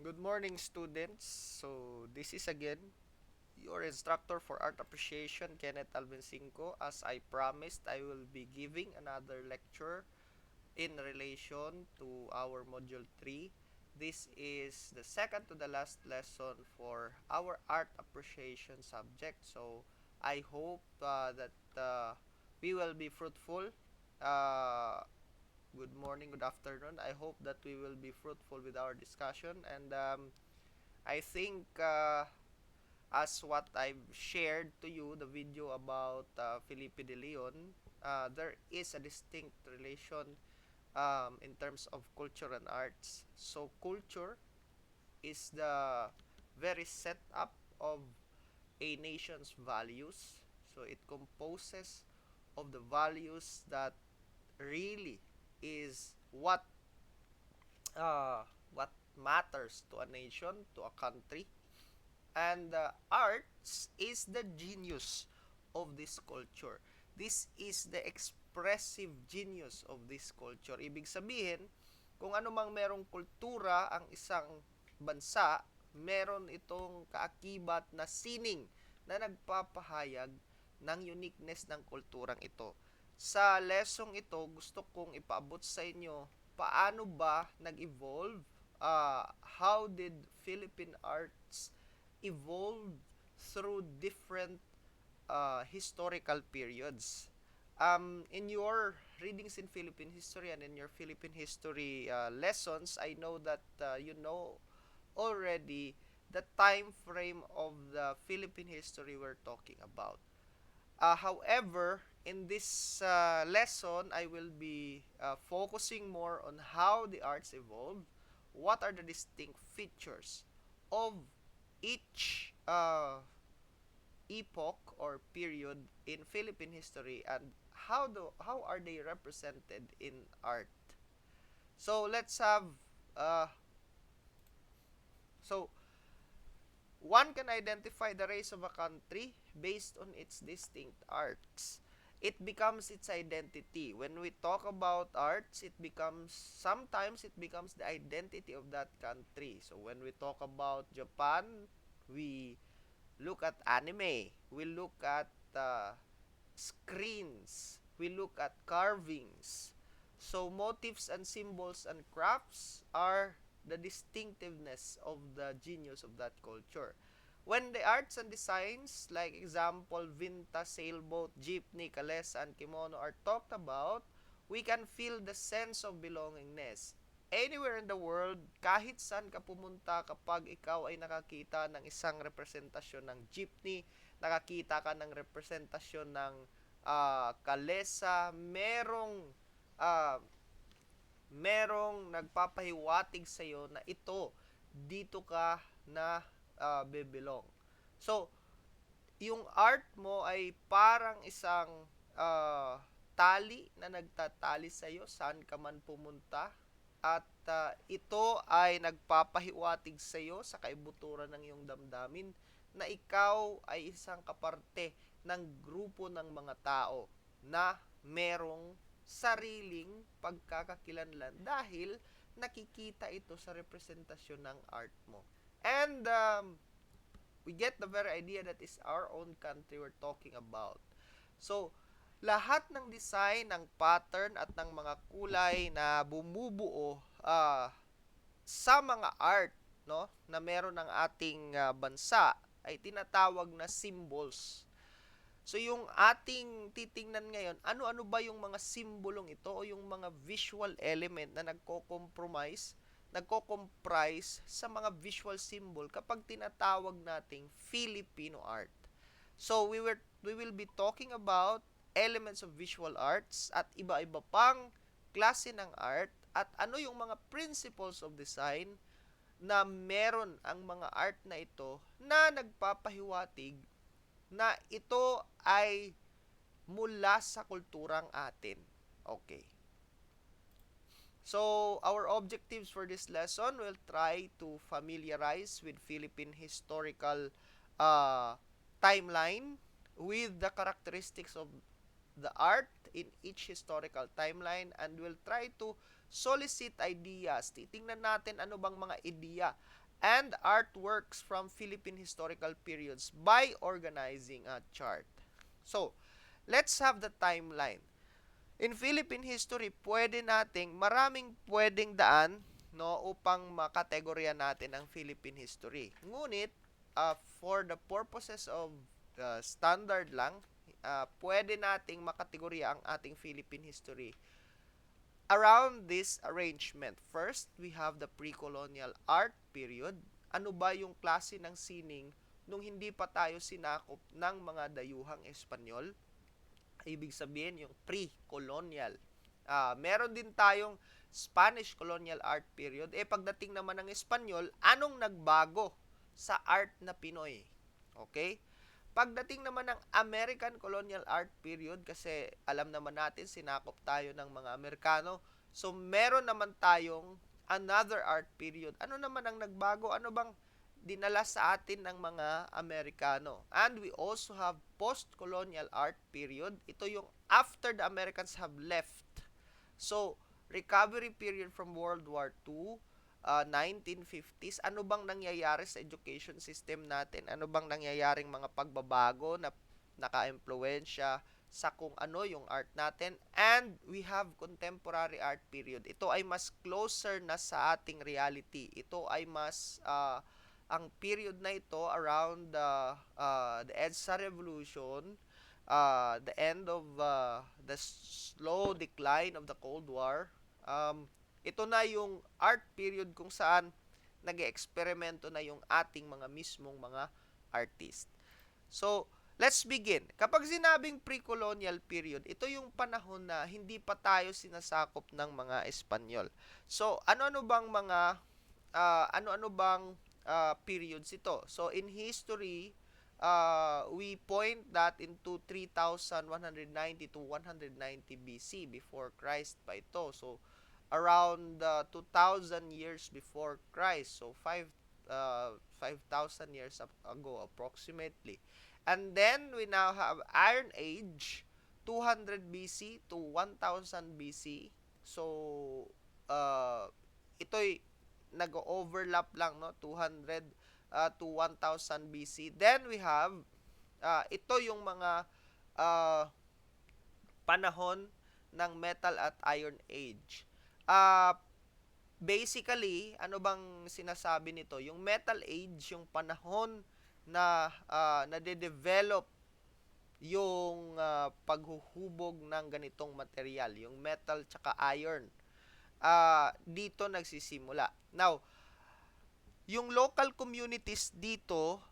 Good morning, students. So, this is again your instructor for art appreciation, Kenneth Alvin Cinco. As I promised, I will be giving another lecture in relation to our Module 3. This is the second to the last lesson for our art appreciation subject. So, I hope that we will be fruitful. Uh, Good morning, good afternoon. I hope that we will be fruitful with our discussion, and I think as what I've shared to you, the video about Felipe de Leon, there is a distinct relation in terms of culture and arts. So culture is the very setup of a nation's values. So it composes of the values that really is uh, what matters to a nation, to a country. And arts is the genius of this culture. This is the expressive genius of this culture. Ibig sabihin, kung ano mang merong kultura ang isang bansa, meron itong kaakibat na sining na nagpapahayag ng uniqueness ng kulturang ito. Sa lesong ito, gusto kong ipaabot sa inyo paano ba nag-evolve, how did Philippine arts evolve through different historical periods. In your readings in Philippine history and in your Philippine history lessons, I know that you know already the time frame of the Philippine history we're talking about. However, in this lesson, I will be focusing more on how the arts evolved, what are the distinct features of each epoch or period in Philippine history, and how are they represented in art. So let's have uh, so one can identify the race of a country based on its distinct arts. It becomes its identity. When we talk about arts, sometimes it becomes the identity of that country. So when we talk about Japan, we look at anime, we look at screens, we look at carvings. So motifs and symbols and crafts are the distinctiveness of the genius of that culture. When the arts and designs, like example, vinta, sailboat, jeepney, kalesa, and kimono are talked about, we can feel the sense of belongingness. Anywhere in the world, kahit saan ka pumunta, kapag ikaw ay nakakita ng isang representasyon ng jeepney, nakakita ka ng representasyon ng kalesa, uh, merong nagpapahiwatig sa iyo na ito, dito ka na bebelong. So, yung art mo ay parang isang tali na nagtatali sa iyo saan ka man pumunta, at ito ay nagpapahiwatig sa iyo sa kaibuturan ng iyong damdamin na ikaw ay isang kaparte ng grupo ng mga tao na merong sariling pagkakakilanlan dahil nakikita ito sa representasyon ng art mo. And we get the very idea that is our own country we're talking about. So, lahat ng design, ng pattern at ng mga kulay na bumubuo sa mga art, no, na meron ng ating bansa ay tinatawag na symbols. So yung ating titingnan ngayon, ano-ano ba yung mga simbolong ito o yung mga visual element na nagko-comprise sa mga visual symbol kapag tinatawag nating Filipino art. So we will be talking about elements of visual arts at iba-iba pang klase ng art at ano yung mga principles of design na meron ang mga art na ito na nagpapahiwatig na ito ay mula sa kulturang atin. Okay. So, our objectives for this lesson will try to familiarize with Philippine historical uh, timeline, with the characteristics of the art in each historical timeline, and will try to solicit ideas. Titingnan natin ano bang mga ideya and artworks from Philippine historical periods by organizing a chart. So, let's have the timeline. In Philippine history, maraming pwedeng daan no upang makategorya natin ang Philippine history. Ngunit for the purposes of standard lang, pwede nating makategorya ang ating Philippine history around this arrangement. First, we have the pre-colonial art period. Ano ba yung klase ng sining nung hindi pa tayo sinakop ng mga dayuhang Espanyol? Ibig sabihin yung pre-colonial. Meron din tayong Spanish colonial art period. Pagdating naman ng Espanyol, anong nagbago sa art na Pinoy? Okay? Pagdating naman ng American colonial art period, kasi alam naman natin, sinakop tayo ng mga Amerikano. So, meron naman tayong another art period. Ano naman ang nagbago? Ano bang dinala sa atin ng mga Amerikano? And we also have post-colonial art period. Ito yung after the Americans have left. So, recovery period from World War II, 1950s, ano bang nangyayari sa education system natin? Ano bang nangyayaring mga pagbabago na naka-impluwensya sa kung ano yung art natin? And we have contemporary art period. Ito ay mas closer na sa ating reality. Ito ay mas ang period na ito around the EDSA Revolution, the end of the slow decline of the Cold War. Ito na yung art period kung saan nag-eksperimento na yung ating mga mismong mga artist. So, let's begin. Kapag sinabing pre-colonial period, ito yung panahon na hindi pa tayo sinasakop ng mga Espanyol. So, ano-ano bang periods ito? So, in history, we point that into 3,190 to 190 BC before Christ pa ito. So, around 2,000 years before Christ. So, 5,000 years ago approximately. And then, we now have Iron Age, 200 BC to 1,000 BC. So, ito'y nag-overlap lang, no? 200 to 1,000 BC. Then, we have, ito yung mga panahon ng Metal at Iron Age. Basically, ano bang sinasabi nito? Yung Metal Age, yung panahon na nade-develop yung paghuhubog ng ganitong material, yung metal tsaka iron. Dito nagsisimula. Now, yung local communities dito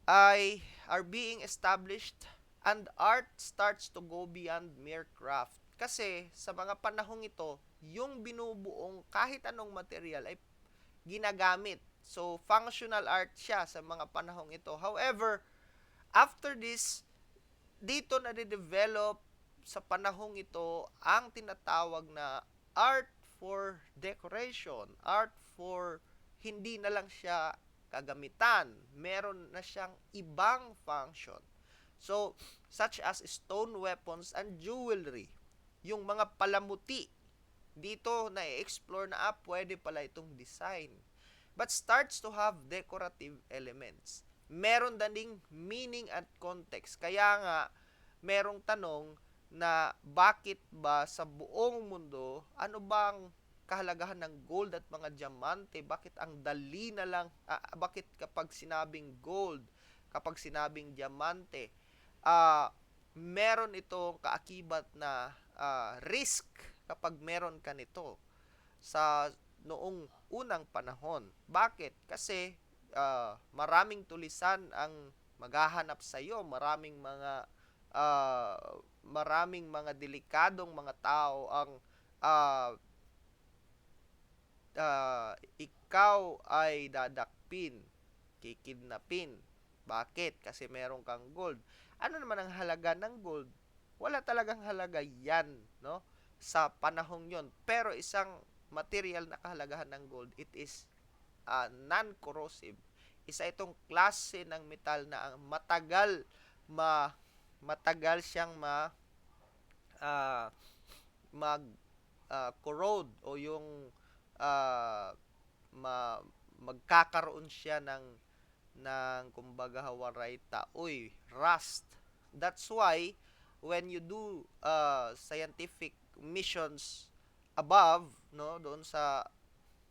are being established and art starts to go beyond mere craft. Kasi sa mga panahong ito, yung binubuong kahit anong material ay ginagamit. So, functional art siya sa mga panahong ito. However, after this, dito na de-develop sa panahong ito ang tinatawag na art for decoration, art for hindi na lang siya kagamitan, meron na siyang ibang function. So, such as stone weapons and jewelry. Yung mga palamuti, dito na-explore na pwede pala itong design. But starts to have decorative elements. Meron ding meaning at context. Kaya nga, merong tanong na bakit ba sa buong mundo, ano bang kahalagahan ng gold at mga diamante? Bakit ang dali na lang, bakit kapag sinabing gold, kapag sinabing diamante, meron itong kaakibat na risk kapag meron ka nito sa noong unang panahon. Bakit? Kasi maraming tulisan ang maghahanap sa iyo, maraming mga delikadong mga tao ang ikaw ay dadakpin, kikidnapin. Bakit? Kasi meron kang gold. Ano naman ang halaga ng gold? Wala talagang halaga yan, no? Sa panahong yon. Pero isang material na kahalagahan ng gold, it is non-corrosive. Isa itong klase ng metal na matagal siyang mag corrode o yung magkakaroon siya ng kumbaga hawaray taoy, rust. That's why when you do scientific missions above, no, doon sa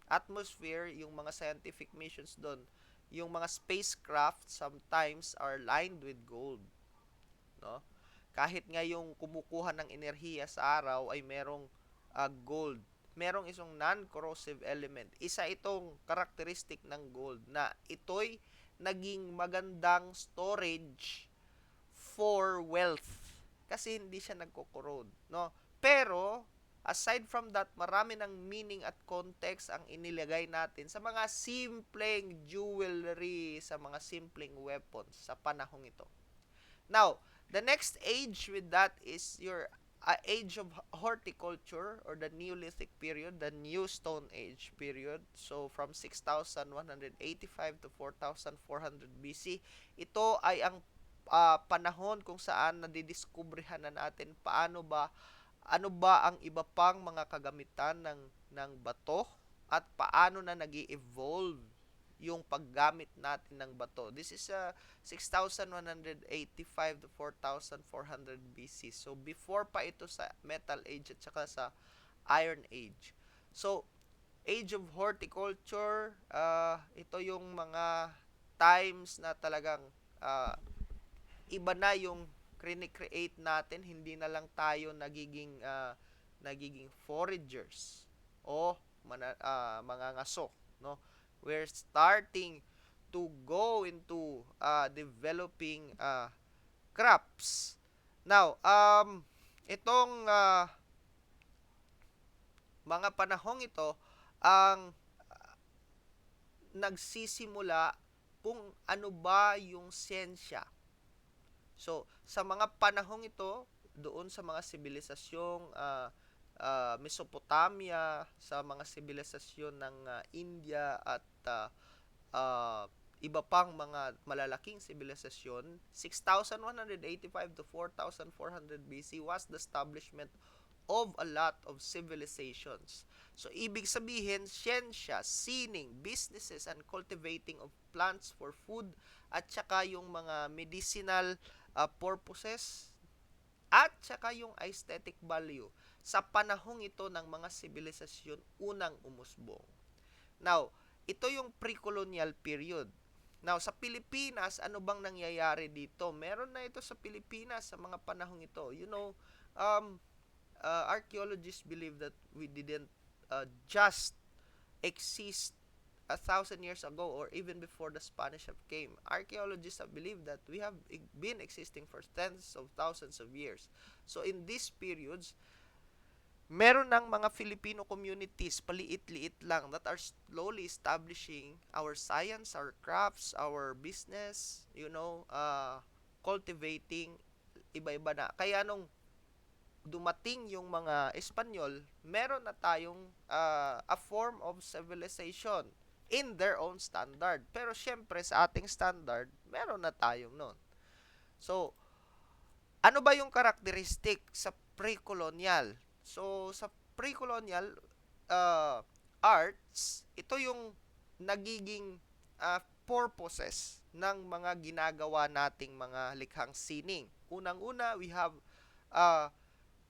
atmosphere, yung mga scientific missions doon, yung mga spacecraft sometimes are lined with gold, no? Kahit nga yung kumukuha ng enerhiya sa araw ay merong gold. Merong isang non-corrosive element. Isa itong karakteristik ng gold na ito'y naging magandang storage for wealth kasi hindi siya nagko-corrode, no? Pero aside from that, marami ng meaning at context ang inilagay natin sa mga simpleng jewelry, sa mga simpleng weapons sa panahong ito. Now, the next age with that is your age of horticulture or the Neolithic period, the New Stone Age period. So, from 6,185 to 4,400 BC. Ito ay ang panahon kung saan nadidiskubrihan na natin ano ba ang iba pang mga kagamitan ng bato at paano na nag-evolve yung paggamit natin ng bato. This is 6,185 to 4,400 BC. So, before pa ito sa Metal Age at saka sa Iron Age. So, Age of Horticulture, ito yung mga times na talagang iba na yung create natin, hindi na lang tayo nagiging foragers o mga ngaso, no? We're starting to go into developing crops. Now, itong mga panahong ito ang nagsisimula kung ano ba yung siyensya. So, sa mga panahong ito, doon sa mga sibilisasyong Mesopotamia, sa mga sibilisasyon ng India at iba pang mga malalaking sibilisasyon, 6,185 to 4,400 BC was the establishment of a lot of civilizations. So, ibig sabihin, siyensya, sining, businesses, and cultivating of plants for food, at saka yung mga medicinal purposes, at saka yung aesthetic value sa panahong ito ng mga sibilisasyon unang umusbong. Now, ito yung pre-colonial period. Now, sa Pilipinas, ano bang nangyayari dito? Meron na ito sa Pilipinas sa mga panahong ito. You know, archaeologists believe that we didn't just exist 1,000 years ago or even before the Spanish have came. Archaeologists have believed that we have been existing for tens of thousands of years. So in these periods, meron ng mga Filipino communities, paliit-liit lang, that are slowly establishing our science, our crafts, our business, cultivating iba-iba na. Kaya nung dumating yung mga Espanyol, meron na tayong a form of civilization in their own standard. Pero syempre sa ating standard, meron na tayong nun. So, ano ba yung karakteristik sa pre-colonial? So, sa pre-colonial arts, ito yung nagiging purposes ng mga ginagawa nating mga likhang sining. Unang-una, we have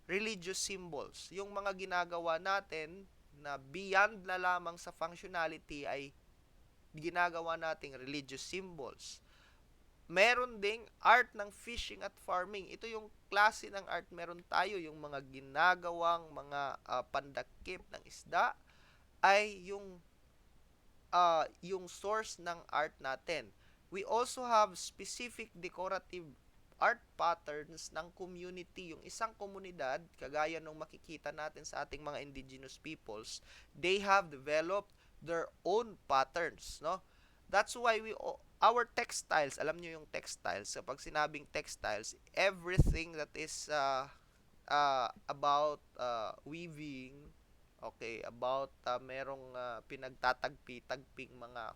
religious symbols. Yung mga ginagawa natin na beyond na lamang sa functionality ay ginagawa nating religious symbols. Meron ding art ng fishing at farming. Ito yung klase ng art meron tayo, yung mga ginagawang mga pandakip ng isda ay yung source ng art natin. We also have specific decorative art patterns ng community. Yung isang komunidad, kagaya nung makikita natin sa ating mga indigenous peoples, they have developed their own patterns, no? That's why our textiles, alam nyo yung textiles, kapag sinabing textiles, everything that is about weaving, okay, about merong pinagtatagpi-tagping mga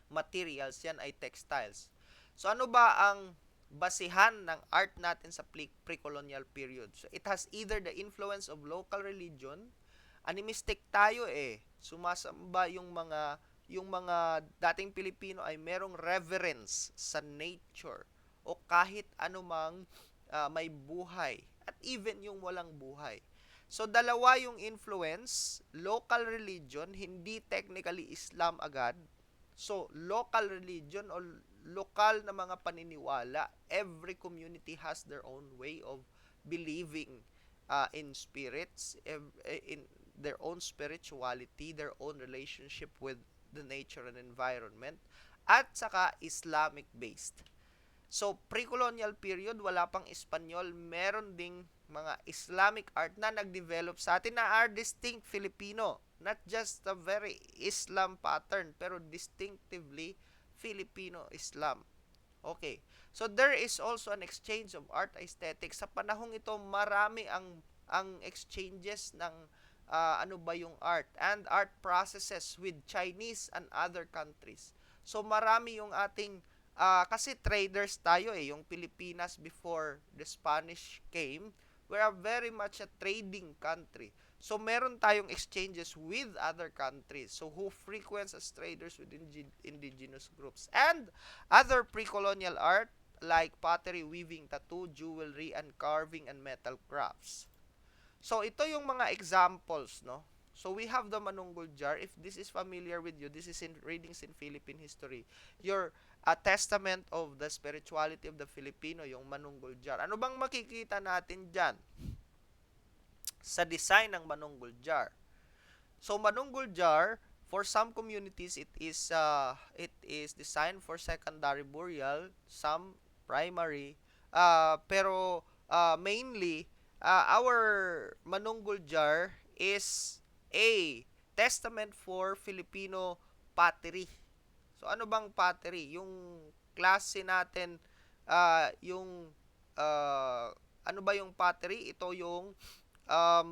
materials, yan ay textiles. So ano ba ang basihan ng art natin sa pre-colonial period? So it has either the influence of local religion, animistic tayo eh. Sumasamba yung mga dating Pilipino ay merong reverence sa nature o kahit anumang may buhay at even yung walang buhay. So dalawa yung influence, local religion, hindi technically Islam agad. So local religion o lokal na mga paniniwala, every community has their own way of believing in spirits, in their own spirituality, their own relationship with the nature and environment, at saka Islamic based. So, pre-colonial period, wala pang Espanyol, meron ding mga Islamic art na nag-develop sa atin na are distinct Filipino. Not just a very Islam pattern, pero distinctively Filipino Islam. Okay. So there is also an exchange of art aesthetics. Sa panahong ito, marami ang exchanges ng ano ba yung art and art processes with Chinese and other countries. So marami yung ating kasi traders tayo eh, yung Pilipinas before the Spanish came, we are very much a trading country. So meron tayong exchanges with other countries. So who frequents as traders with indigenous groups and other pre-colonial art like pottery, weaving, tattoo, jewelry, and carving and metal crafts. So ito yung mga examples, no? So we have the Manunggul jar. If this is familiar with you, this is in readings in Philippine history. Your a testament of the spirituality of the Filipino, yung Manunggul jar. Ano bang makikita natin dyan sa design ng Manunggul jar? So Manunggul jar, for some communities it is designed for secondary burial, some primary, pero mainly our Manunggul jar is a testament for Filipino pottery. So ano bang pottery? Yung klase natin yung ano ba yung pottery? Ito yung um,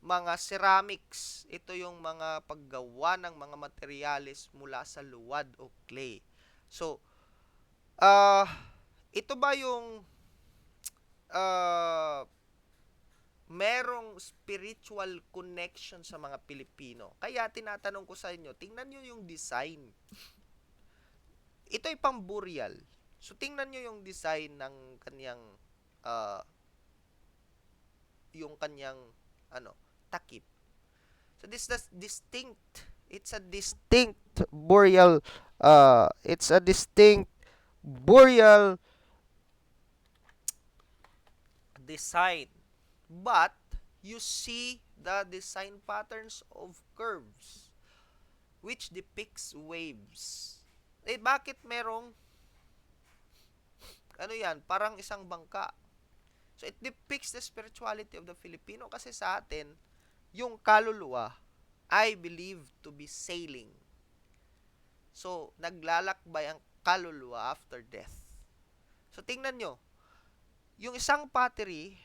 mga ceramics. Ito yung mga paggawa ng mga materyales mula sa luwad o clay. So, uh, ito ba yung uh, merong spiritual connection sa mga Pilipino? Kaya tinatanong ko sa inyo, tingnan nyo yung design. Ito ay pamburial. So, tingnan nyo yung design ng kanyang uh, yung kanyang ano, takip. So this is distinct. It's a distinct boreal design. But you see the design patterns of curves which depicts waves. Eh bakit merong ano yan, parang isang bangka. So it depicts the spirituality of the Filipino kasi sa atin yung kaluluwa I believe to be sailing. So, naglalakbay ang kaluluwa after death. So, tingnan nyo, yung isang pottery,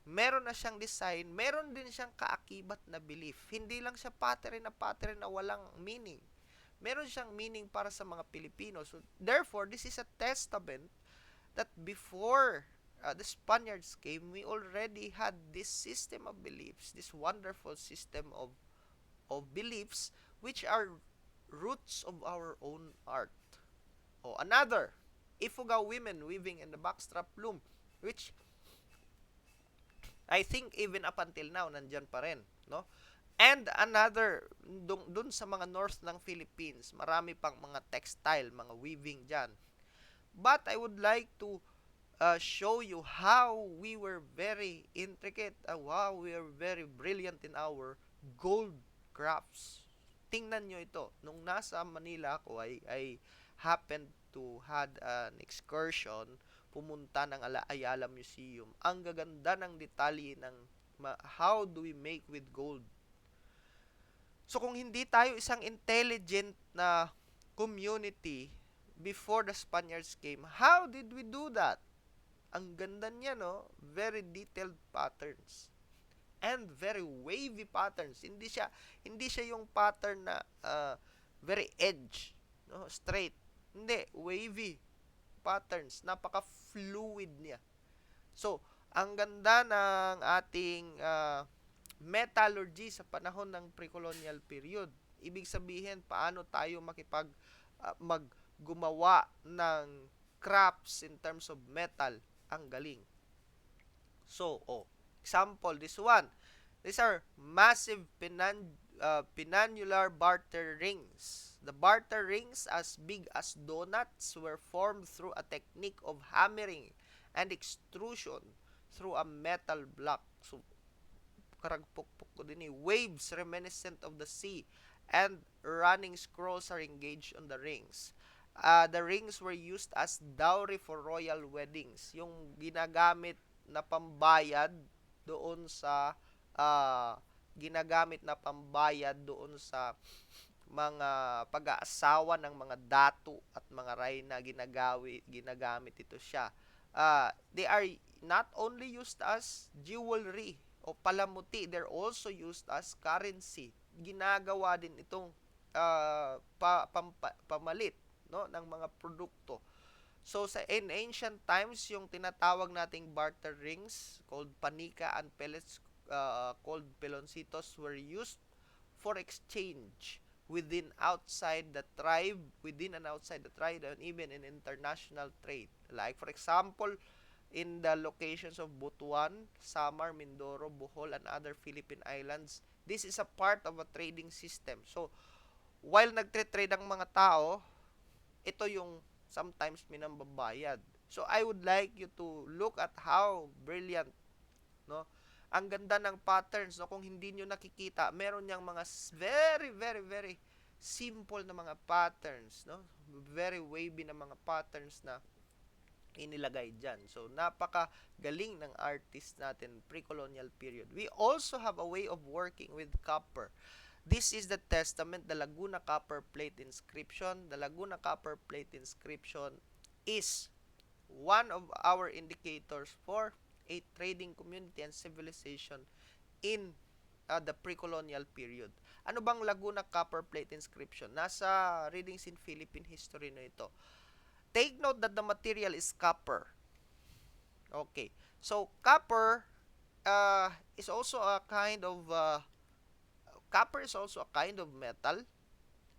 meron na siyang design, meron din siyang kaakibat na belief. Hindi lang siya pottery na walang meaning. Meron siyang meaning para sa mga Pilipino. So, therefore, this is a testament that before the Spaniards came, we already had this system of beliefs, this wonderful system of beliefs which are roots of our own art. O another, Ifugao women weaving in the backstrap loom, which I think even up until now nandyan pa rin, no? And another, dun sa mga north ng Philippines, marami pang mga textile, mga weaving dyan. But I would like to show you how we were very intricate, how we were very brilliant in our gold crafts. Tingnan nyo ito. Nung nasa Manila ako, I happened to had an excursion, pumunta ng Ayala Museum. Ang gaganda ng detalye ng how do we make with gold. So kung hindi tayo isang intelligent na community before the Spaniards came, how did we do that? Ang ganda niya, no? Very detailed patterns and very wavy patterns. Hindi siya yung pattern na very edge, no, straight. Hindi, wavy patterns. Napaka-fluid niya. So, ang ganda ng ating metallurgy sa panahon ng pre-colonial period. Ibig sabihin, paano tayo gumawa ng crafts in terms of metal. Ang galing. So, example, this one. These are massive peninsular barter rings. The barter rings, as big as donuts, were formed through a technique of hammering and extrusion through a metal block. So, karagpukpuk ko din waves reminiscent of the sea and running scrolls are engaged on the rings. The rings were used as dowry for royal weddings. Yung ginagamit na pambayad doon sa uh, mga pag-aasawa ng mga datu at mga reyna. Ginagamit ito siya. They are not only used as jewelry o palamuti, they're also used as currency. Ginagawa din itong pamalit, no, ng mga produkto. So in ancient times, yung tinatawag nating barter rings called panika and pellets called peloncitos were used for exchange within and outside the tribe, and even in international trade. Like for example, in the locations of Butuan, Samar, Mindoro, Bohol, and other Philippine islands, this is a part of a trading system. So, while nagtre-trade ang mga tao, ito yung sometimes minambabayad. So, I would like you to look at how brilliant, no? Ang ganda ng patterns, no? Kung hindi nyo nakikita, meron niyang mga very, very, very simple na mga patterns, no? Very wavy na mga patterns na inilagay dyan. So, napaka-galing ng artist natin pre-colonial period. We also have a way of working with copper. This is the testament, the Laguna copper plate inscription. The Laguna copper plate inscription is one of our indicators for a trading community and civilization in the pre-colonial period. Ano bang Laguna copper plate inscription? Nasa Readings in Philippine History na ito. Take note that the material is copper. Okay. So, copper is also a kind of metal,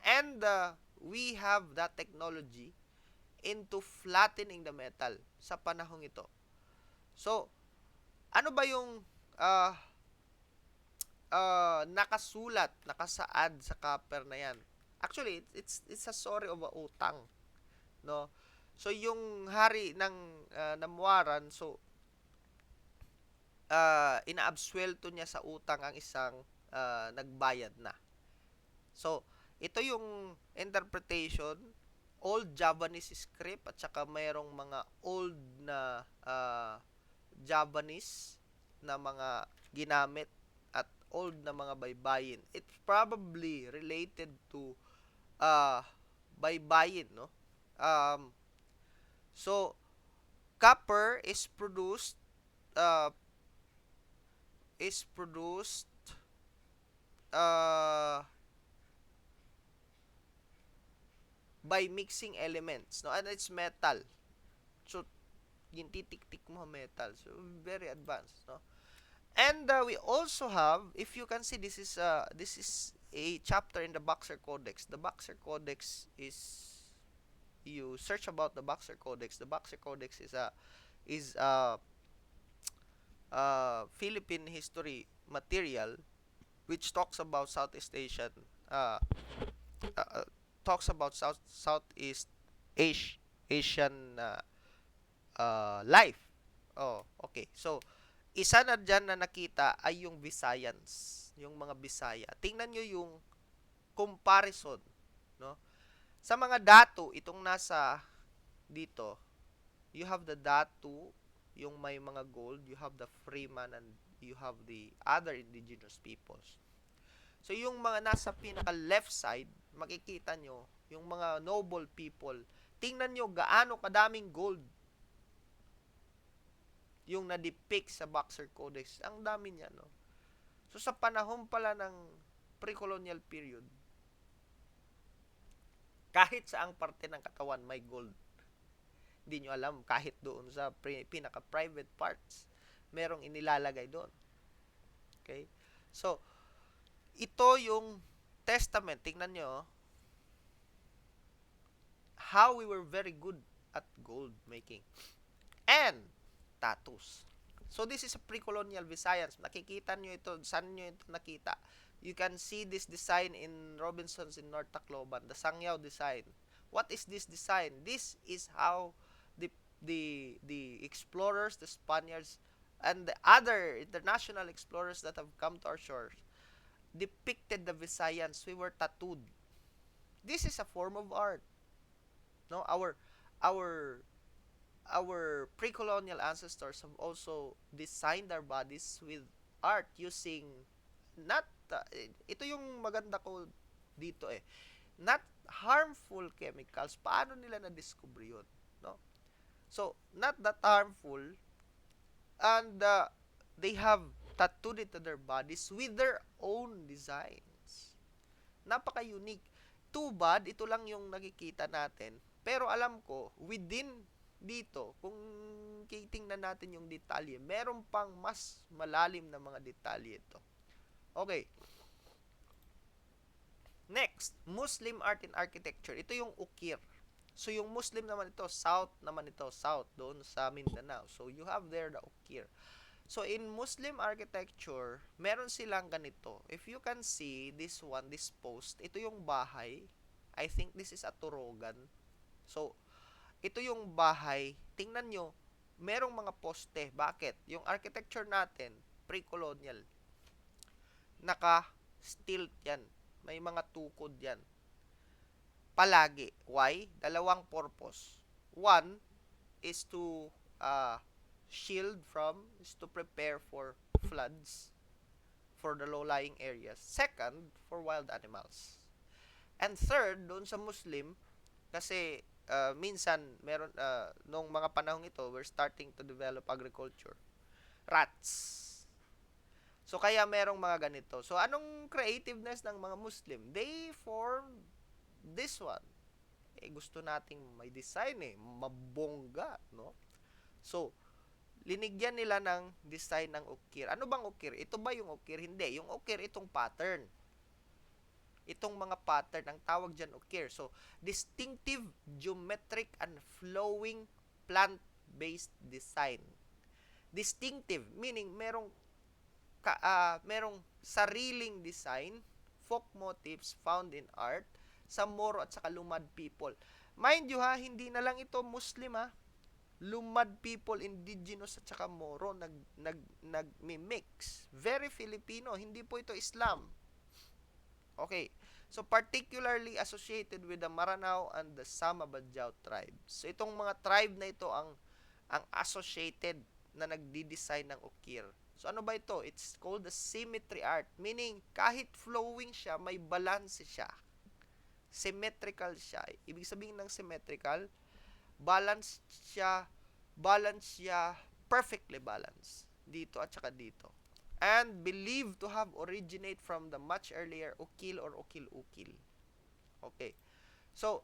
and we have that technology into flattening the metal sa panahong ito. So, ano ba yung nakasaad sa copper na yan? Actually, it's a story of a utang, no? So, yung hari ng Namuaran, so, inaabsuelto niya sa utang ang isang nagbayad na. So, ito yung interpretation, old Javanese script at saka mayroong mga old na Javanese na mga ginamit at old na mga baybayin. It's probably related to baybayin, no? So, copper is produced uh, by mixing elements, no? And it's metal. So, yung titik-tik mo metal. So, very advanced, no? And we also have, if you can see, this is a chapter in the Boxer Codex. The Boxer Codex is, you search about the Boxer Codex. The Boxer Codex is a Philippine history material which talks about Southeast Asian Southeast Asian life. Oh, okay. So, isa na dyan na nakita ay yung Visayans, yung mga Bisaya. Tingnan nyo yung comparison, no? Sa mga datu, itong nasa dito, you have the datu, yung may mga gold, you have the freeman, and you have the other indigenous peoples. So, yung mga nasa pinaka left side, makikita nyo, yung mga noble people, tingnan nyo gaano kadaming gold yung na-depict sa Boxer Codex. Ang dami niya, no? So, sa panahon pala ng pre-colonial period, kahit sa ang parte ng katawan may gold. Hindi nyo alam, kahit doon sa pinaka-private parts, merong inilalagay doon. Okay? So, ito yung testament. Tingnan nyo, how we were very good at gold making and tattoos. So, this is a pre-colonial Visayas. Nakikita nyo ito. Saan nyo ito nakita? You can see this design in Robinson's in North Tacloban, the Sangyao design. What is this design? This is how the explorers, the Spaniards, and the other international explorers that have come to our shores depicted the Visayans. We were tattooed. This is a form of art. No, our our pre-colonial ancestors have also designed their bodies with art using not ito yung maganda ko dito not harmful chemicals. Paano nila na-discover yun, no? So, not that harmful, and they have tattooed it to their bodies with their own designs. Napaka-unique. Too bad, ito lang yung nakikita natin. Pero alam ko, within dito, kung titingnan natin yung detalye, meron pang mas malalim na mga detalye ito. Okay. Next, Muslim art and architecture. Ito yung ukir. So, yung Muslim naman ito, south, doon sa Mindanao. So, you have there the ukir. So, in Muslim architecture, meron silang ganito. If you can see this one, this post, ito yung bahay. I think this is a turogan. So, ito yung bahay. Tingnan nyo, merong mga poste. Bakit? Yung architecture natin, pre-colonial, naka-stilt yan. May mga tukod yan. Palagi. Why? Dalawang purpose. One is to shield from, is to prepare for floods for the low-lying areas. Second, for wild animals. And third, doon sa Muslim, kasi minsan, meron, nung mga panahong ito, we're starting to develop agriculture. Rats. So, kaya merong mga ganito. So, anong creativeness ng mga Muslim? They formed this one. Gusto nating may design mabongga, no? So, linigyan nila ng design ng ukir. Ano bang ukir? Ito ba yung ukir? Hindi. Yung ukir, itong pattern. Itong mga pattern, ang tawag dyan ukir. So, distinctive, geometric, and flowing plant-based design. Distinctive, meaning merong sariling design, folk motifs found in art sa Moro at saka Lumad people. Mind you hindi na lang ito Muslim Lumad people, indigenous at saka Moro nagmi-mix. Very Filipino, hindi po ito Islam. Okay. So particularly associated with the Maranao and the Sama-Badjao tribes. So itong mga tribe na ito ang associated na nagdi-design ng ukir. So, ano ba ito? It's called the symmetry art. Meaning, kahit flowing siya, may balance siya. Symmetrical siya. Ibig sabihin ng symmetrical, balance siya, perfectly balanced. Dito at saka dito. And believed to have originate from the much earlier ukil or ukil-ukil. Okay. So,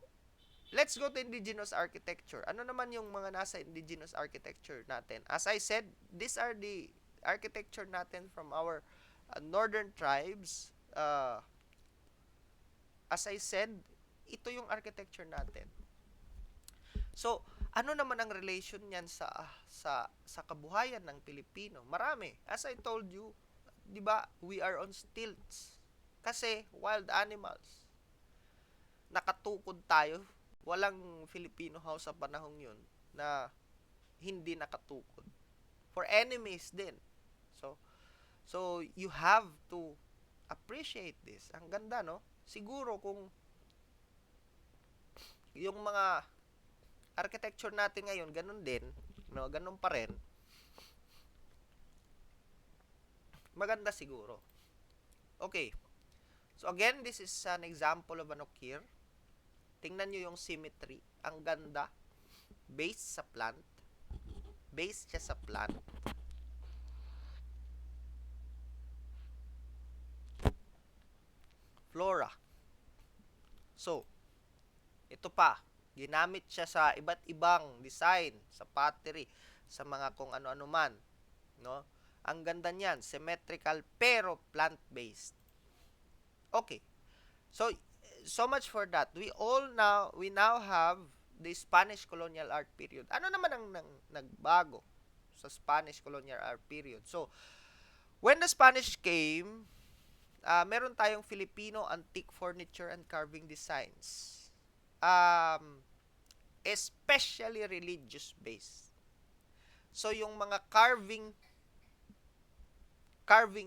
let's go to indigenous architecture. Ano naman yung mga nasa indigenous architecture natin? As I said, these are the architecture natin from our northern tribes. As I said, ito yung architecture natin. So, ano naman ang relation niyan sa kabuhayan ng Pilipino? Marami. As I told you, 'di ba? We are on stilts. Kasi wild animals. Nakatukod tayo. Walang Filipino house sa panahong 'yun na hindi nakatukod. For enemies din. So you have to appreciate this. Ang ganda, no? Siguro kung yung mga architecture natin ngayon, ganun din, no? Ganun pa rin. Maganda siguro. Okay. So again, this is an example of an ukir. Tingnan nyo yung symmetry. Ang ganda. Based sa plant. Based siya sa plant. Flora. So, ito pa. Ginamit siya sa iba't ibang design, sa pottery, sa mga kung ano-ano man, no? Ang ganda niyan, symmetrical pero plant-based. Okay. So so much for that. We now have the Spanish colonial art period. Ano naman ang nagbago sa Spanish colonial art period? So, when the Spanish came, meron tayong Filipino antique furniture and carving designs. Especially religious based. So, yung mga carving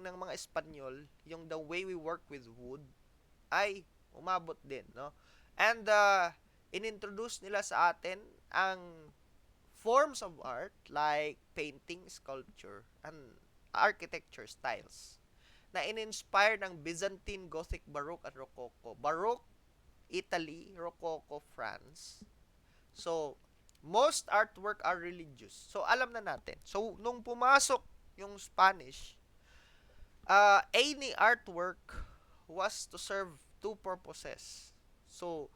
ng mga Espanyol, yung the way we work with wood, ay umabot din, no? And inintroduce nila sa atin ang forms of art like painting, sculpture, and architecture styles na in-inspire ng Byzantine, Gothic, Baroque, at Rococo. Baroque, Italy, Rococo, France. So, most artwork are religious. So, alam na natin. So, nung pumasok yung Spanish, any artwork was to serve two purposes. So,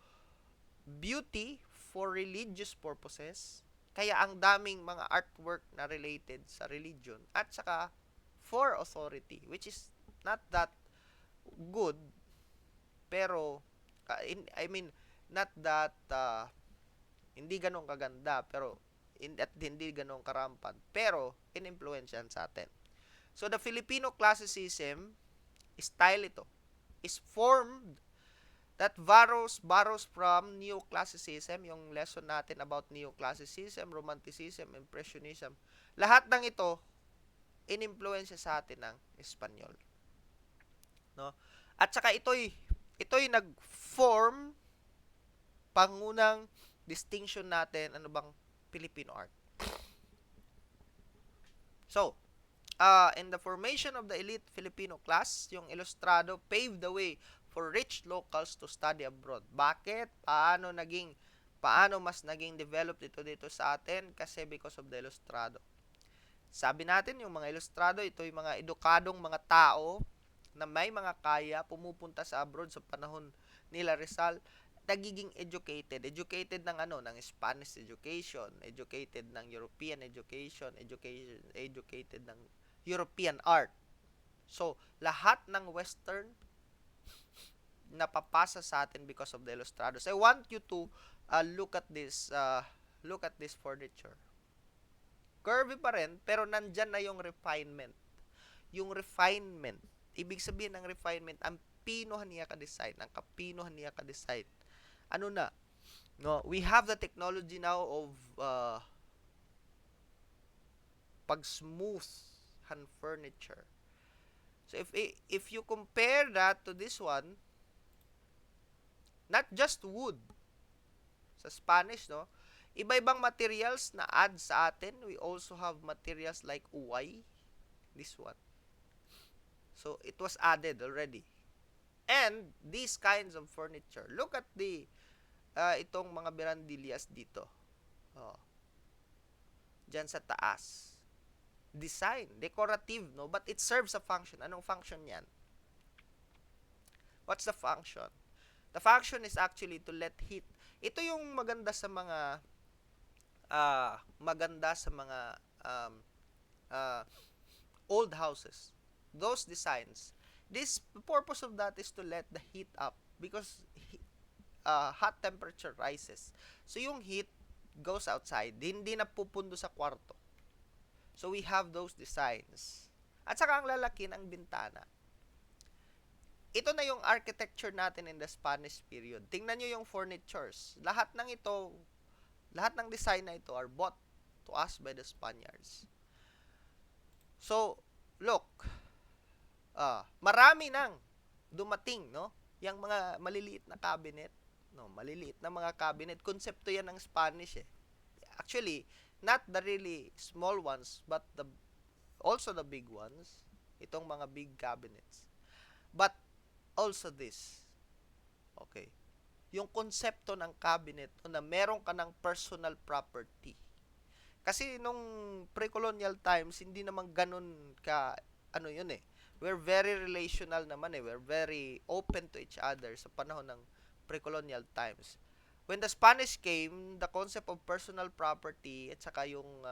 beauty for religious purposes, kaya ang daming mga artwork na related sa religion, at saka for authority, which is not that good, pero, I mean, not that, hindi ganun kaganda, pero, at hindi ganun karampant, pero, in-influensyan sa atin. So, the Filipino classicism, style ito, is formed that borrows from neoclassicism, yung lesson natin about neoclassicism, romanticism, impressionism. Lahat ng ito, in-influensya sa atin ng Espanyol. No? At saka ito'y nag-form pangunang distinction natin, ano bang Filipino art. So, in the formation of the elite Filipino class, yung Ilustrado paved the way for rich locals to study abroad. Bakit? Paano mas naging developed dito sa atin? Kasi because of the Ilustrado. Sabi natin, yung mga Ilustrado, ito yung mga edukadong mga tao na may mga kaya, pumupunta sa abroad sa panahon nila Rizal, nagiging educated ng ng Spanish education, educated ng European education, educated ng European art. So, lahat ng Western napapasa sa atin because of the Ilustrados. I want you to look at this furniture. Curvy pa rin, pero nandyan na yung refinement. Yung refinement, ibig sabihin ng refinement, ang pinuhan niya ka-design, ang kapinuhan niya ka-design. Ano na? No, we have the technology now of pag-smooth hand furniture. So if you compare that to this one, not just wood. Sa Spanish, no? Iba-ibang materials na add sa atin. We also have materials like uway. This one. So, it was added already. And these kinds of furniture. Look at itong mga berandillas dito. Oh. Diyan sa taas. Design. Decorative, no? But it serves a function. Anong function yan? What's the function? The function is actually to let heat. Ito yung maganda sa mga old houses. Those designs. The purpose of that is to let the heat up because hot temperature rises. So yung heat goes outside. Hindi na pupundo sa kwarto. So we have those designs. At saka ang lalaki ng bintana. Ito na yung architecture natin in the Spanish period. Tingnan nyo yung furnitures. Lahat ng design na ito are bought to us by the Spaniards. So, look. Marami nang dumating, no? Yung mga maliliit na cabinet. No, maliliit na mga cabinet. Konsepto yan ng Spanish eh. Actually, not the really small ones, but also the big ones. Itong mga big cabinets. But, also this. Okay. Yung konsepto ng cabinet na meron ka ng personal property. Kasi nung pre-colonial times, hindi naman ganun yun eh. We're very relational naman eh. We're very open to each other sa panahon ng pre-colonial times. When the Spanish came, the concept of personal property at saka yung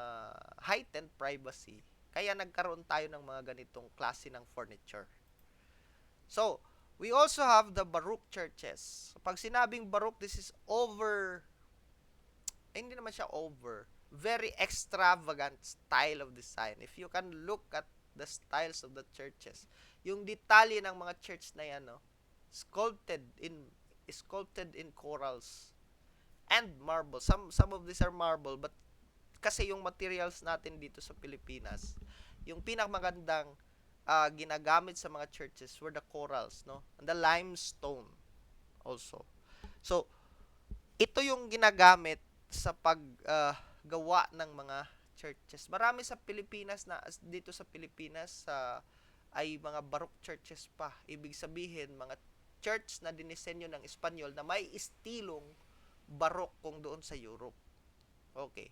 heightened privacy Kaya nagkaroon tayo ng mga ganitong klase ng furniture. So, we also have the Baroque churches. Pag sinabing Baroque, this is hindi naman siya very extravagant style of design. If you can look at the styles of the churches, yung detalye ng mga church na yan, no, sculpted in corals and marble. Some of these are marble, but kasi yung materials natin dito sa Pilipinas, yung pinakamagandang ginagamit sa mga churches were the corals, no? And the limestone also. So, ito yung ginagamit sa paggawa ng mga churches. Marami sa Pilipinas dito sa Pilipinas ay mga Baroque churches pa. Ibig sabihin, mga church na dinisenyo ng Espanyol na may estilong Baroque kung doon sa Europe. Okay.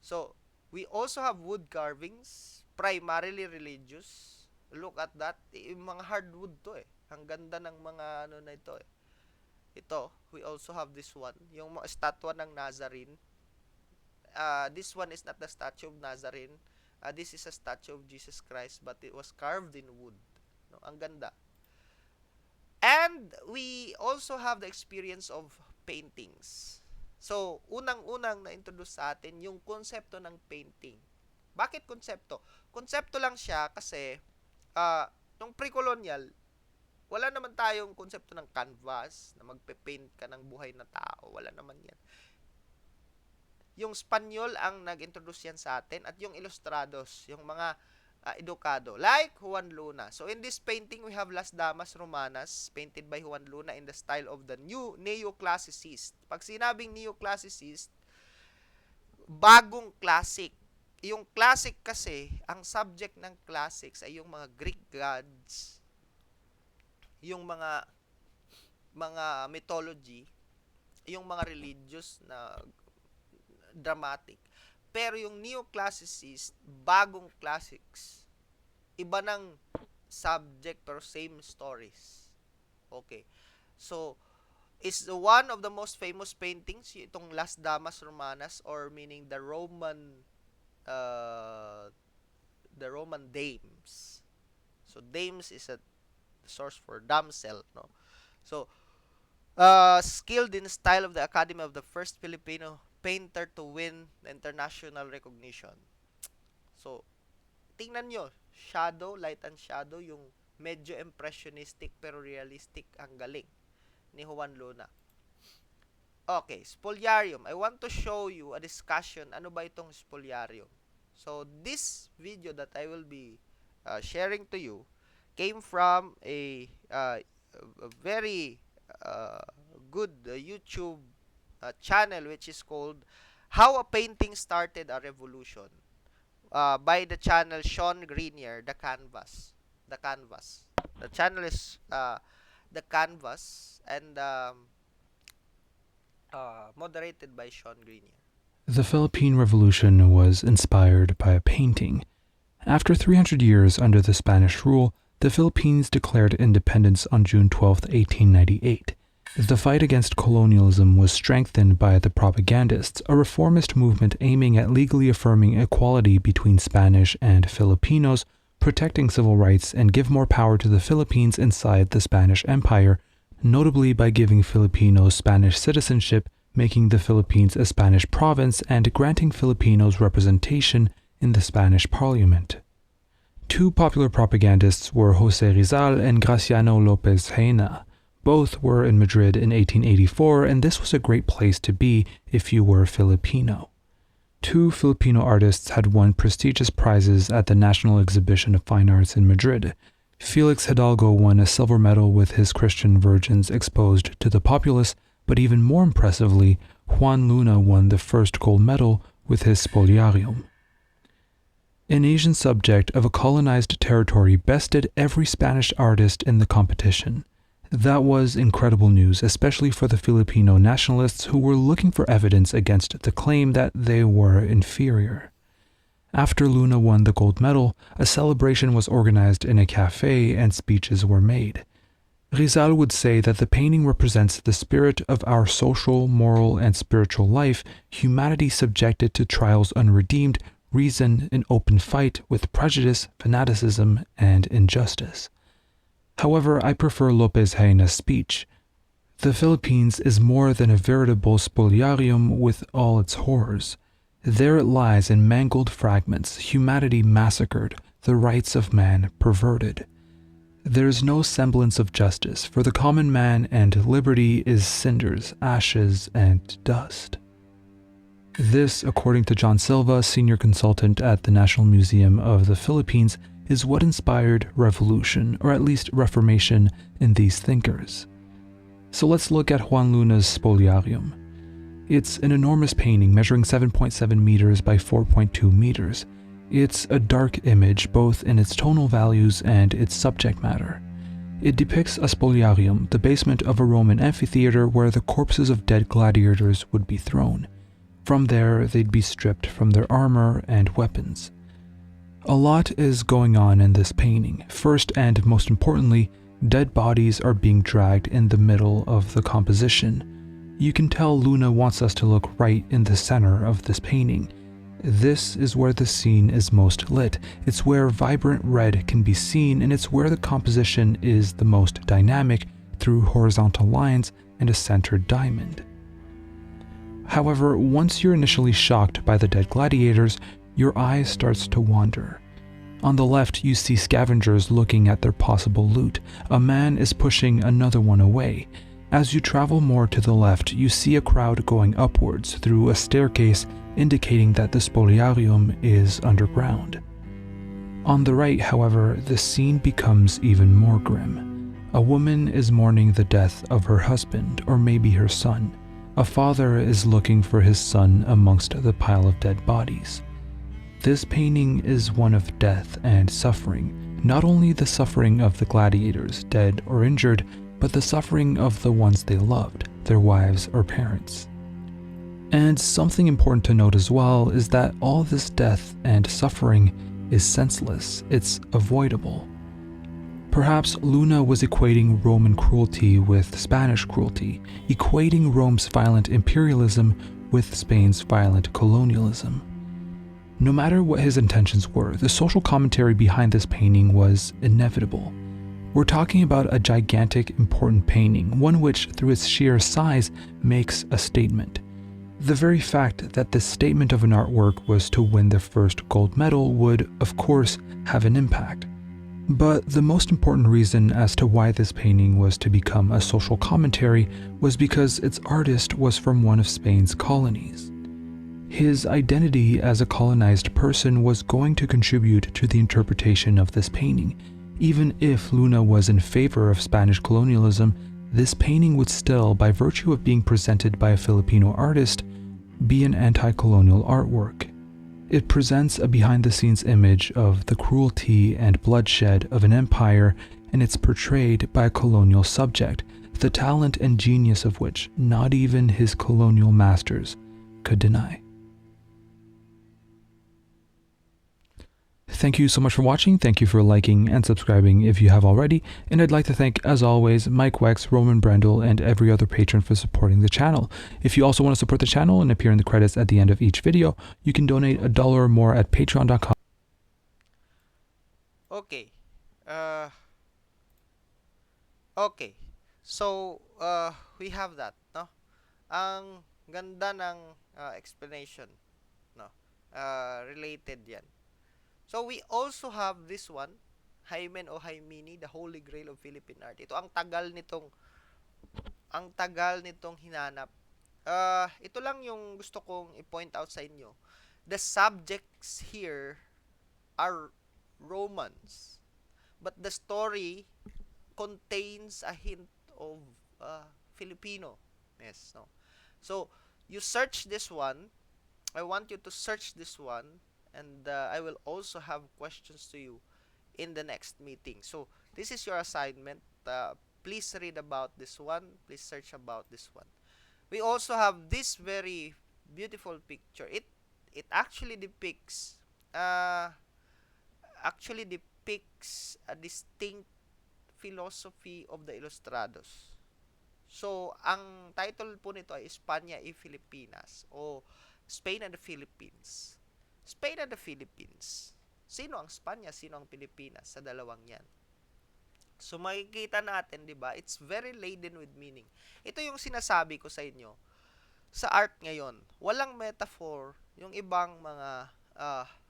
So, we also have wood carvings, primarily religious. Look at that. Yung mga hardwood to eh. Ang ganda ng mga na ito eh. Ito, we also have this one. Yung mga statwa ng Nazarene. This one is not the statue of Nazarene. This is a statue of Jesus Christ, but it was carved in wood. No? Ang ganda. And we also have the experience of paintings. So, unang-unang na-introduce sa atin yung konsepto ng painting. Bakit konsepto? Konsepto lang siya kasi nung pre-colonial, wala naman tayong konsepto ng canvas na magpe-paint ka ng buhay na tao. Wala naman yan. Yung Espanyol ang nag-introduce yan sa atin at yung Ilustrados, yung mga edukado, like Juan Luna. So in this painting, we have Las Damas Romanas, painted by Juan Luna in the style of the new neoclassicist. Pag sinabing neoclassicist, bagong classic. Yung classic kasi, ang subject ng classics ay yung mga Greek gods, yung mga mythology, yung mga religious na dramatic. Pero yung neoclassicist, bagong classics, iba ng subject pero same stories. Okay. So, is one of the most famous paintings itong Las Damas Romanas, or meaning the Roman dames. So, dames is a source for damsel, no? So, skilled in style of the Academy of the first Filipino painter to win international recognition. So, tingnan nyo, light and shadow, yung medyo impressionistic pero realistic, ang galing ni Juan Luna. Okay, spoliarium. I want to show you a discussion. Ano ba itong spoliarium? So, this video that I will be sharing to you came from a very good YouTube channel which is called How a Painting Started a Revolution by the channel Sean Grenier, The Canvas. The channel is The Canvas, and moderated by Sean Grenier. The Philippine Revolution was inspired by a painting. After 300 years under the Spanish rule, the Philippines declared independence on June 12, 1898. The fight against colonialism was strengthened by the propagandists, a reformist movement aiming at legally affirming equality between Spanish and Filipinos, protecting civil rights, and give more power to the Philippines inside the Spanish Empire, notably by giving Filipinos Spanish citizenship, making the Philippines a Spanish province, and granting Filipinos representation in the Spanish Parliament. Two popular propagandists were Jose Rizal and Graciano Lopez Reina. Both were in Madrid in 1884, and this was a great place to be if you were Filipino. Two Filipino artists had won prestigious prizes at the National Exhibition of Fine Arts in Madrid. Felix Hidalgo won a silver medal with his Christian Virgins exposed to the populace, but even more impressively, Juan Luna won the first gold medal with his Spoliarium. An Asian subject of a colonized territory bested every Spanish artist in the competition. That was incredible news, especially for the Filipino nationalists who were looking for evidence against the claim that they were inferior. After Luna won the gold medal, a celebration was organized in a cafe and speeches were made. Rizal would say that the painting represents the spirit of our social, moral, and spiritual life, humanity subjected to trials unredeemed, reason in open fight with prejudice, fanaticism, and injustice. However, I prefer Lopez Haina's speech. The Philippines is more than a veritable spoliarium with all its horrors. There it lies in mangled fragments, humanity massacred, the rights of man perverted. There is no semblance of justice for the common man, and liberty is cinders, ashes, and dust. This, according to John Silva, senior consultant at the National Museum of the Philippines, is what inspired revolution, or at least reformation, in these thinkers. So let's look at Juan Luna's Spoliarium. It's an enormous painting measuring 7.7 meters by 4.2 meters. It's a dark image both in its tonal values and its subject matter. It depicts a spoliarium, the basement of a Roman amphitheater where the corpses of dead gladiators would be thrown. From there, they'd be stripped from their armor and weapons. A lot is going on in this painting. First and most importantly, dead bodies are being dragged in the middle of the composition. You can tell Luna wants us to look right in the center of this painting. This is where the scene is most lit. It's where vibrant red can be seen, and it's where the composition is the most dynamic through horizontal lines and a centered diamond. However, once you're initially shocked by the dead gladiators, your eye starts to wander. On the left, you see scavengers looking at their possible loot. A man is pushing another one away. As you travel more to the left, you see a crowd going upwards through a staircase, indicating that the spoliarium is underground. On the right, however, the scene becomes even more grim. A woman is mourning the death of her husband, or maybe her son. A father is looking for his son amongst the pile of dead bodies. This painting is one of death and suffering, not only the suffering of the gladiators, dead or injured, but the suffering of the ones they loved, their wives or parents. And something important to note as well is that all this death and suffering is senseless, it's avoidable. Perhaps Luna was equating Roman cruelty with Spanish cruelty, equating Rome's violent imperialism with Spain's violent colonialism. No matter what his intentions were, the social commentary behind this painting was inevitable. We're talking about a gigantic, important painting, one which, through its sheer size, makes a statement. The very fact that this statement of an artwork was to win the first gold medal would, of course, have an impact. But the most important reason as to why this painting was to become a social commentary was because its artist was from one of Spain's colonies. His identity as a colonized person was going to contribute to the interpretation of this painting. Even if Luna was in favor of Spanish colonialism, this painting would still, by virtue of being presented by a Filipino artist, be an anti-colonial artwork. It presents a behind-the-scenes image of the cruelty and bloodshed of an empire, and it's portrayed by a colonial subject, the talent and genius of which not even his colonial masters could deny. Thank you so much for watching, thank you for liking and subscribing if you have already, and I'd like to thank, as always, Mike Wex, Roman Brendel, and every other patron for supporting the channel. If you also want to support the channel and appear in the credits at the end of each video, you can donate $1 or more at patreon.com. Okay. Okay. So, we have that, no? Ang ganda ng explanation, no? Related yan. So, we also have this one, Hymen o Hymeni, the Holy Grail of Philippine Art. Ito, ang tagal nitong hinanap. Ito lang yung gusto kong i-point out sa inyo. The subjects here are Romans, but the story contains a hint of Filipino. Yes, no? So, you search this one. I want you to search this one, and I will also have questions to you in the next meeting. So, this is your assignment. Please read about this one. Please search about this one. We also have this very beautiful picture. It actually depicts a distinct philosophy of the Ilustrados. So, ang title po nito ay España y Filipinas, o Spain and the Philippines. Spain and the Philippines. Sino ang Spanya, sino ang Pilipinas sa dalawang yan? So makikita natin, 'di ba? It's very laden with meaning. Ito yung sinasabi ko sa inyo. Sa art ngayon, walang metaphor yung ibang mga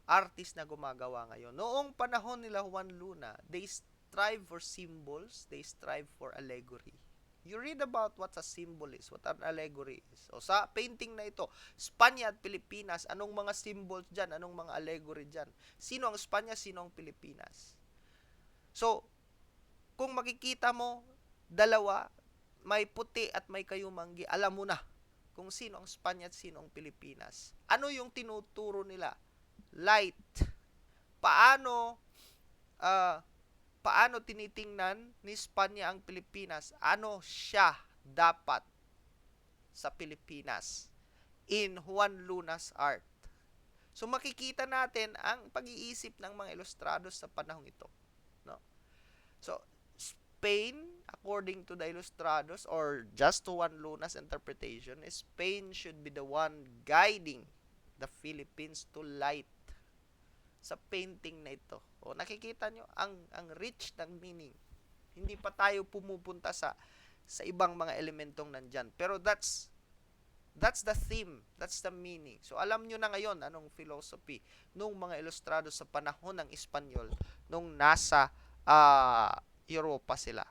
artist na gumagawa ngayon. Noong panahon nila Juan Luna, they strive for symbols, they strive for allegory. You read about what a symbol is, what an allegory is. O sa painting na ito, Spanya at Pilipinas, anong mga symbols dyan, anong mga allegory dyan? Sino ang Spanya, sino ang Pilipinas? So, kung makikita mo, dalawa, may puti at may kayumanggi, alam mo na kung sino ang Spanya at sino ang Pilipinas. Ano yung tinuturo nila? Light. Paano paano tinitingnan ni Spanya ang Pilipinas? Ano siya dapat sa Pilipinas in Juan Luna's art? So makikita natin ang pag-iisip ng mga ilustrados sa panahong ito, no? So Spain, according to the Ilustrados or just to Juan Luna's interpretation, Spain should be the one guiding the Philippines to light sa painting na ito. O nakikita nyo ang rich ng meaning. Hindi pa tayo pumupunta sa ibang mga elementong nandyan. Pero that's the theme, that's the meaning. So alam nyo na ngayon anong philosophy nung mga Ilustrados sa panahon ng Espanyol nung nasa Europa sila.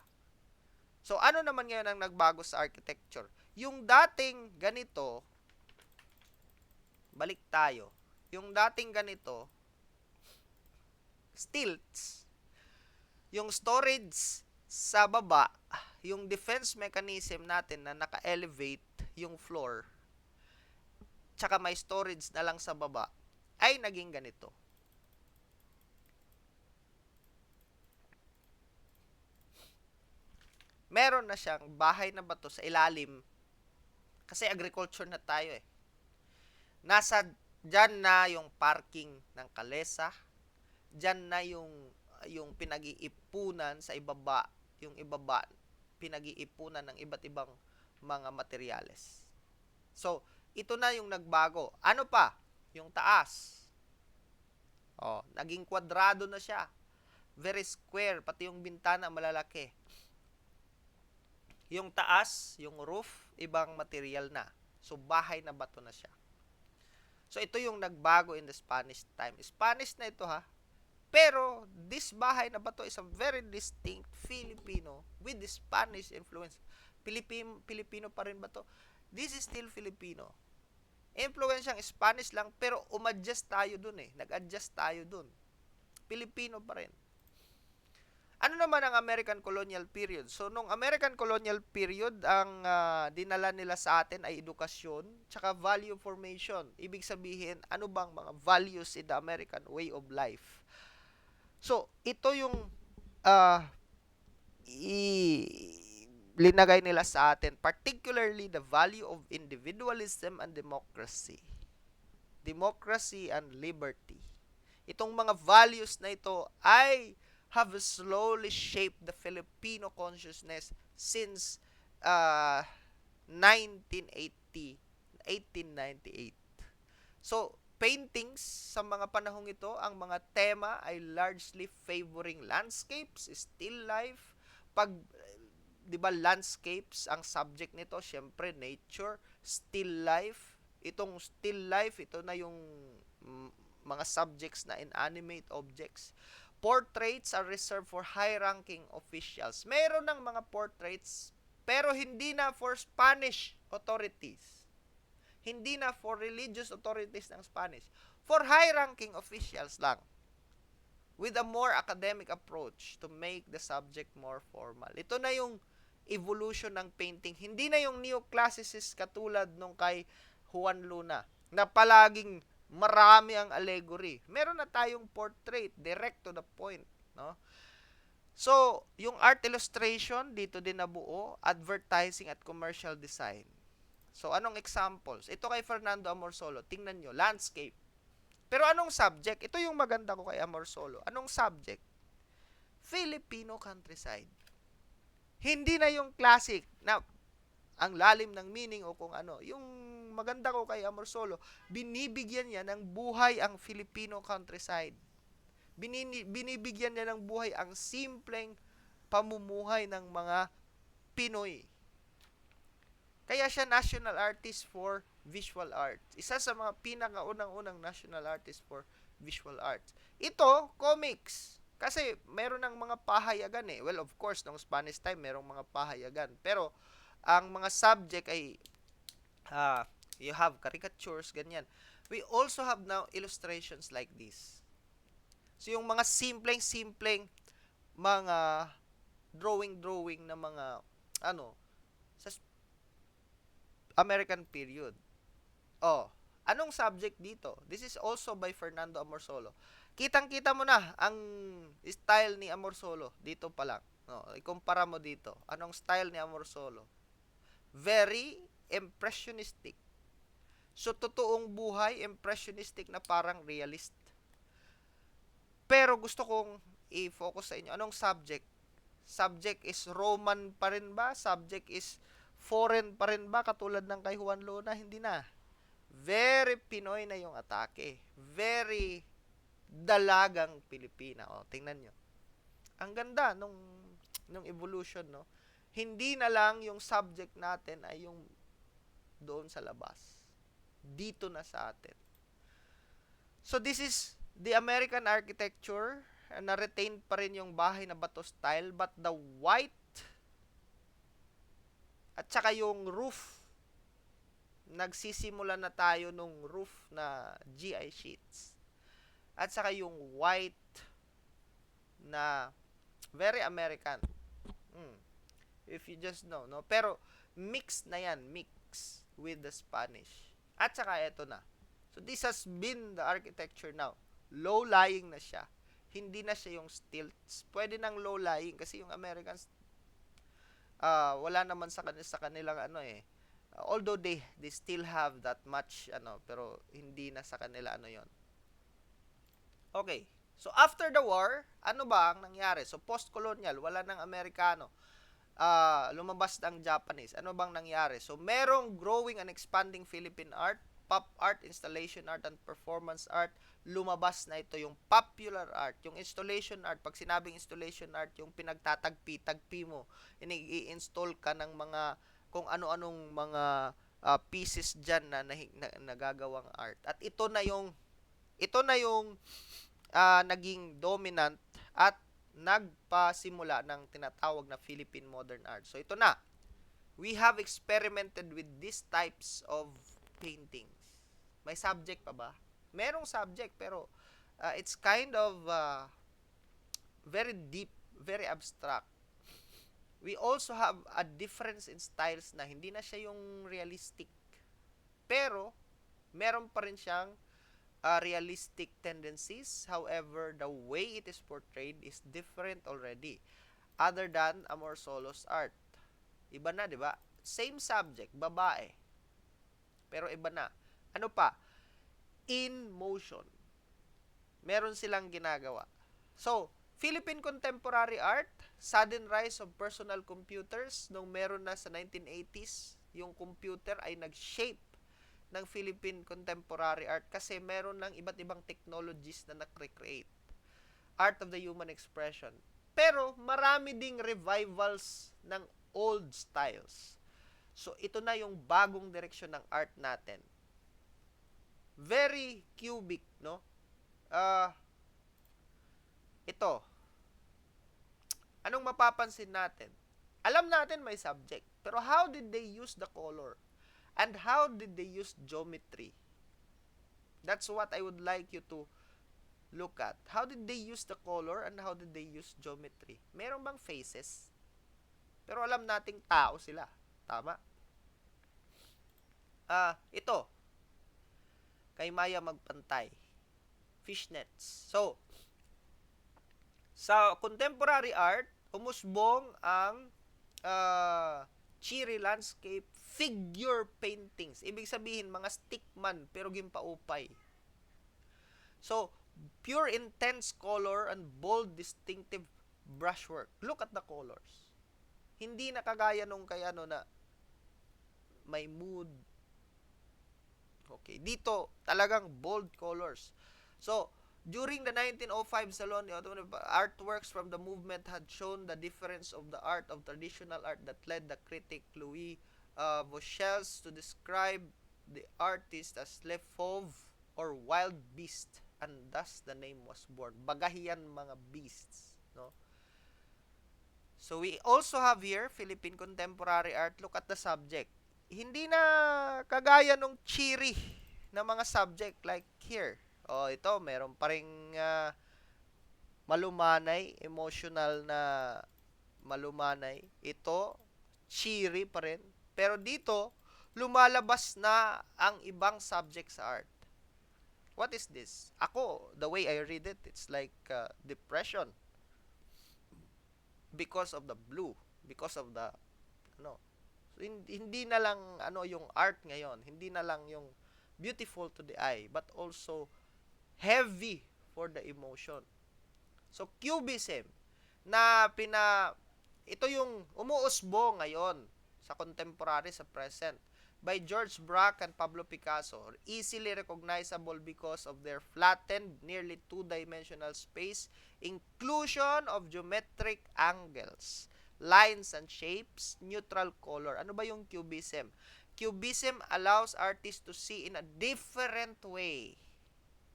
So, ano naman ngayon ang nagbago sa architecture? Yung dating ganito, balik tayo. Yung dating ganito, stilts, yung storage sa baba, yung defense mechanism natin na naka-elevate yung floor, tsaka may storage na lang sa baba, ay naging ganito. Meron na siyang bahay na bato sa ilalim kasi agriculture na tayo eh. Nasa dyan na yung parking ng kalesa, dyan na yung pinag-iipunan sa ibaba, yung ibaba pinag-iipunan ng iba't ibang mga materyales. So, ito na yung nagbago. Ano pa? Yung taas. Oh, naging kwadrado na siya. Very square, pati yung bintana malalaki. Yung taas, yung roof, ibang material na. So, bahay na bato na siya. So, ito yung nagbago in the Spanish time. Spanish na ito ha. Pero, this bahay na bato is a very distinct Filipino with the Spanish influence. Filipino pa rin ba to? This is still Filipino. Influence siyang Spanish lang, pero umadjust tayo dun eh. Nag-adjust tayo dun. Filipino pa rin. Ano naman ang American Colonial Period? So, nung American Colonial Period, ang dinala nila sa atin ay edukasyon, tsaka value formation. Ibig sabihin, ano bang mga values in the American way of life? So, ito yung linagay nila sa atin, particularly the value of individualism and democracy. Democracy and liberty. Itong mga values na ito ay have slowly shaped the Filipino consciousness since 1898. So, paintings sa mga panahong ito, ang mga tema ay largely favoring landscapes, still life. Pag, di ba, landscapes, ang subject nito, syempre, nature, still life. Itong still life, ito na yung mga subjects na inanimate objects. Portraits are reserved for high-ranking officials. Meron ng mga portraits, pero hindi na for Spanish authorities. Hindi na for religious authorities ng Spanish. For high-ranking officials lang. With a more academic approach to make the subject more formal. Ito na yung evolution ng painting. Hindi na yung neoclassicist katulad nung kay Juan Luna, na palaging marami ang allegory. Meron na tayong portrait, direct to the point, no? So, yung art illustration, dito din nabuo, advertising at commercial design. So, anong examples? Ito kay Fernando Amorsolo, tingnan nyo, landscape. Pero anong subject? Ito yung maganda ko kay Amorsolo. Anong subject? Filipino countryside. Hindi na yung classic na ang lalim ng meaning o kung ano. Yung maganda ko kay Amorsolo, binibigyan niya ng buhay ang Filipino countryside. Binibigyan niya ng buhay ang simpleng pamumuhay ng mga Pinoy. Kaya siya national artist for visual arts. Isa sa mga pinakaunang-unang national artist for visual arts. Ito, comics. Kasi meron ng mga pahayagan eh. Well, of course, nung Spanish time, merong mga pahayagan. Pero, ang mga subject ay, you have caricatures, ganyan. We also have now illustrations like this. So, yung mga simpleng-simpleng mga drawing na mga, sa American period. Anong subject dito? This is also by Fernando Amorsolo. Kitang-kita mo na ang style ni Amorsolo dito pa lang. Ikumpara mo dito. Anong style ni Amorsolo? Very impressionistic. So, totoong buhay, impressionistic na parang realist. Pero gusto kong i-focus sa inyo. Anong subject? Subject is Roman pa rin ba? Subject is foreign pa rin ba? Katulad ng kay Juan Luna? Hindi na. Very Pinoy na yung atake. Very dalagang Pilipina. Tingnan nyo. Ang ganda nung evolution, no? Hindi na lang yung subject natin ay yung doon sa labas. Dito na sa atin. So, this is the American architecture. Na-retain pa rin yung bahay na bato style, but the white at saka yung roof, nagsisimula na tayo nung roof na GI sheets. At saka yung white na very American. If you just know, no? Pero mix na yan, mix with the Spanish. At saka eto na. So this has been the architecture now. Low-lying na siya. Hindi na siya yung stilts. Pwede nang low-lying kasi yung Americans wala naman sa kanilang although they still have that much pero hindi na sa kanila yon. Okay. So after the war, ano ba ang nangyari? So post-colonial, wala nang Amerikano. Lumabas ang Japanese. Ano bang nangyari? So merong growing and expanding Philippine art, pop art, installation art, and performance art. Lumabas na ito yung popular art, yung installation art. Pag sinabing installation art, yung pinagtatagpi-tagpi mo, i-install ka ng mga kung ano-anong mga pieces dyan na nagagawang art. At ito na yung naging dominant at nagpasimula ng tinatawag na Philippine modern art. So ito na. We have experimented with these types of paintings. May subject pa ba? Merong subject pero it's kind of very deep, very abstract. We also have a difference in styles na hindi na siya yung realistic. Pero meron pa rin siyang realistic tendencies. However, the way it is portrayed is different already. Other than Amorsolo's art. Iba na, di ba? Same subject, babae. Pero iba na. Ano pa? In motion. Meron silang ginagawa. So, Philippine contemporary art, sudden rise of personal computers, nung meron na sa 1980s, yung computer ay nag-shape ng Philippine contemporary art kasi meron ng iba't ibang technologies na na-create. Art of the human expression. Pero marami ding revivals ng old styles. So, ito na yung bagong direksyon ng art natin. Very cubic, no? Ito. Anong mapapansin natin? Alam natin may subject. Pero how did they use the color? And how did they use geometry? That's what I would like you to look at. How did they use the color and how did they use geometry? Meron bang faces? Pero alam nating tao sila. Tama? Ito. Kay Maya Magpantay. Fishnets. So, sa contemporary art, umusbong ang cheery landscape figure paintings. Ibig sabihin, mga stickman pero gimpaupay. So, pure intense color and bold distinctive brushwork. Look at the colors. Hindi na kagaya nung kay na may mood. Okay, dito talagang bold colors. So, during the 1905 Salon, artworks from the movement had shown the difference of the art of traditional art that led the critic Louis Vauchels to describe the artist as le fauve or wild beast, and thus the name was born. Bagahiyan mga beasts, no? So we also have here Philippine contemporary art. Look at the subject. Hindi na kagaya nung cheery na mga subject like here. Oh, ito meron pa ring malumanay, emotional na malumanay. Ito cheery pa rin. Pero dito lumalabas na ang ibang subject sa art. What is this? Ako, the way I read it, it's like depression because of the blue, because of the ano. So, hindi na lang yung art ngayon, hindi na lang yung beautiful to the eye, but also heavy for the emotion. So cubism na ito yung umuusbo ngayon sa contemporary, sa present, by George Braque and Pablo Picasso, easily recognizable because of their flattened, nearly two-dimensional space, inclusion of geometric angles, lines and shapes, neutral color. Ano ba yung cubism? Cubism allows artists to see in a different way,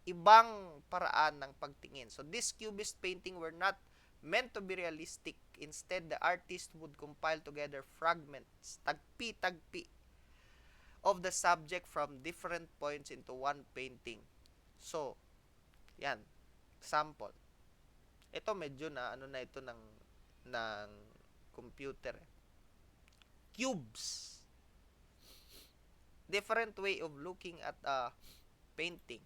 ibang paraan ng pagtingin. So this cubist painting were not meant to be realistic. Instead, the artist would compile together fragments, tagpi-tagpi, of the subject from different points into one painting. So, yan, sample. Ito medyo na na ito ng computer. Cubes. Different way of looking at a painting.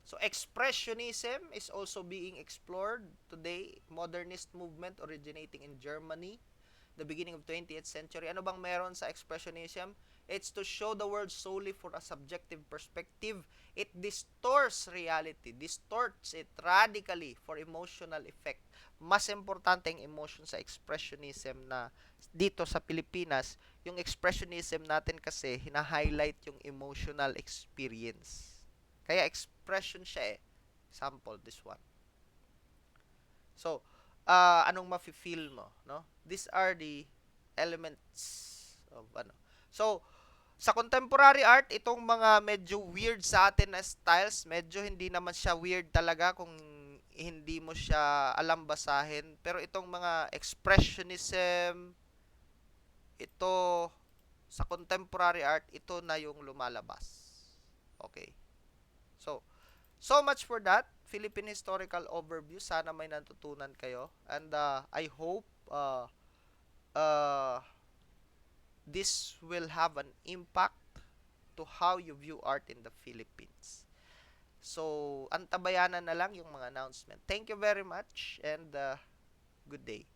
So expressionism is also being explored today. Modernist movement originating in Germany, the beginning of 20th century. Ano bang meron sa expressionism? It's to show the world solely for a subjective perspective. It distorts reality, distorts it radically for emotional effect. Mas importante ang emotion sa expressionism na dito sa Pilipinas. Yung expressionism natin kasi hina-highlight yung emotional experience. Kaya expression siya eh. Sample, this one. So, anong mafe-feel mo, no? These are the elements of ano. So, sa contemporary art, itong mga medyo weird sa atin na styles, medyo hindi naman siya weird talaga kung hindi mo siya alam basahin. Pero itong mga expressionism, ito, sa contemporary art, ito na yung lumalabas. Okay. So much for that. Philippine Historical Overview. Sana may natutunan kayo. And I hope this will have an impact to how you view art in the Philippines. So, antabayanan na lang yung mga announcement. Thank you very much and good day.